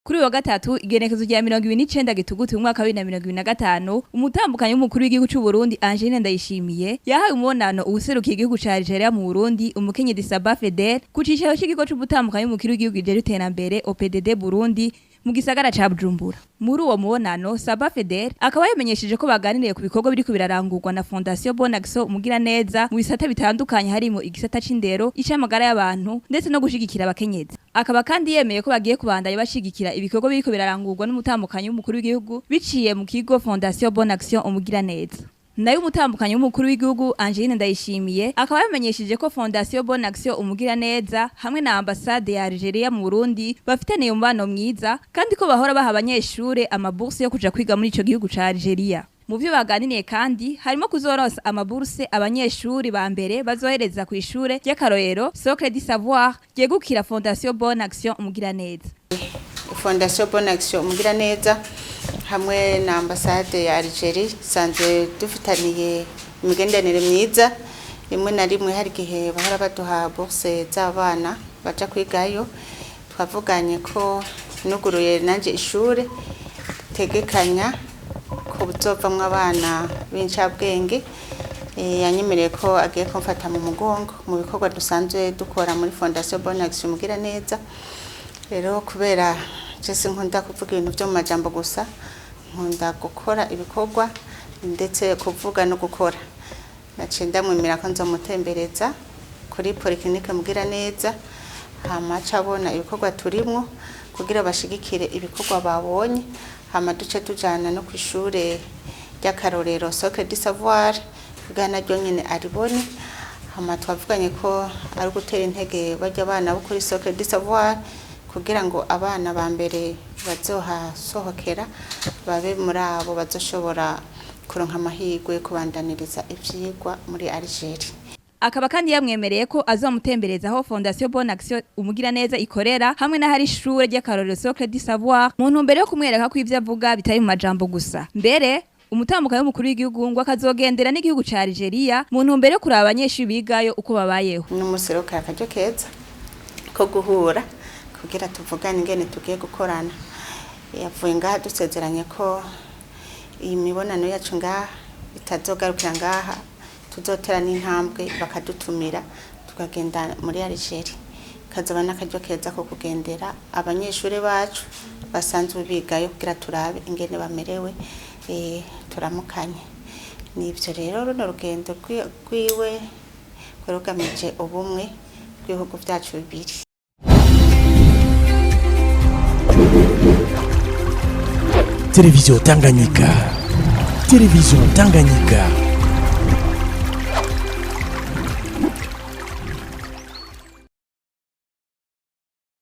Kuri wa gatatu igenekezo rya 29 gitugutu mu mwaka wa 2025 umutambukanyi w'umukuru w'igihugu cy'u Burundi Angeline Ndayishimiye yahaye umonano ubuserukiye igihugu ca Algeria mu Burundi umukenyezi Saba Feder ku cicaro cy'igihugu cy'ubutambukanyi w'umukuru w'igihugu Ijeri Iterambere OPDD Burundi mu gisagara ca Bujumbura. Muri uwo mubonano Saba Feder akaba yamenyesheje ko baganiriye ku bikorwa biriko birarangurwa na Fondation Bonne Action umugira neza mu bisata bitandukanye harimo igisata c'indero, icamagara y'abantu ndetse no gushigikira abakenyezi. Akaba kandi yemeye ko bagiye kubandanya bashigikira ibikorwa biriko birarangurwa n'umutambukanyi w'umukuru w'igihugu biciye mu kigo Fondation Bonne Action umugira neza. Nayo umutambukanyi w'umukuru w'igihugu Angeline Ndayishimiye akaba yamenyesheje ko Fondation Bonne Action umugira neza hamwe na ambassade ya Algeria mu Burundi bafitaniye umubano mwiza kandi ko bahora baha abanyeshure amabourse yo kuja kwiga muri ico gihugu ca Algeria. Mu byo baganiriye kandi harimo kuzoronsa amabourse abanyeshuri ba mbere bazohereza ku ishure ry'akarorero Socle du Savoir ryegukira Fondation Bonne Action umugira neza. Fondation Bonne Action umugira neza hamwe na ambassade ya Algeria sanze dufitaniye imigenderanire myiza, rimwe na rimwe hari gihe bahora baduha bourse z'abana baja kwigayo. Twavuganye ko nuguruye nanje ishure tegekanya ko buzovamwe abana b'incabwenge, yanyemereye ko agiye kumfata mu mugongo mu bikorwa dusanzwe dukora muri Fondation Bonne Action umugira neza. Rero kubera jese nkunda kuvuga ibintu byo mu majambo gusa, nkunda gukora ibikorwa ndetse kuvuga no gukora. Naciye ndamwemera ko nzomutembereza kuri polyclinique mugira neza, hama cabona ibikorwa turimwo kugira bashigikire ibikorwa babonye, hama duce tujana no kwishure ry'akarorero Socle du Savoir kugira naryo nyene aribone. Hama twavuganye ko ari gutera intege bajya abana bo kuri Socle du Savoir kugira ngo abana ba mbere bazohasohokera babe muri abo bazoshobora kuronka amahirwe kubandaniriza ivyigwa muri Algeria. Akaba kandi yamwemereye ko azomutembereza aho Fondation Bonne Action umugira neza ikorera hamwe na hari ishure ry'akarorero Socle du Savoir mu ntumbero yo kumwereka ko ivyo avuga bitari mu majambo gusa. Mbere umutambukanyi w'umukuru w'igihugu ngo akazogendera n'igihugu ca Algeria mu ntumbero yo kuraba abanyeshuri bigayo uko babayeho. N'umuseruka akaryo keza ko guhura kugira tuvugane ingene tugiye gukorana. Yavuye ngaha dusezeranye ko iyi mibonano yacu ngaha itazogarukira ngaha, tuzotera n'intambwe bakadutumira tukagenda muri Algeria. Kazoba n'akaryo keza ko kugendera abanyeshuri bacu basanzwe bigayo kugira turabe ingene bamerewe, turamukanye. Nivyo rero runo rugendo rwiwe rugamije ubumwe bw'ibihugu vyacu bibiri. Télévision Tanganyika.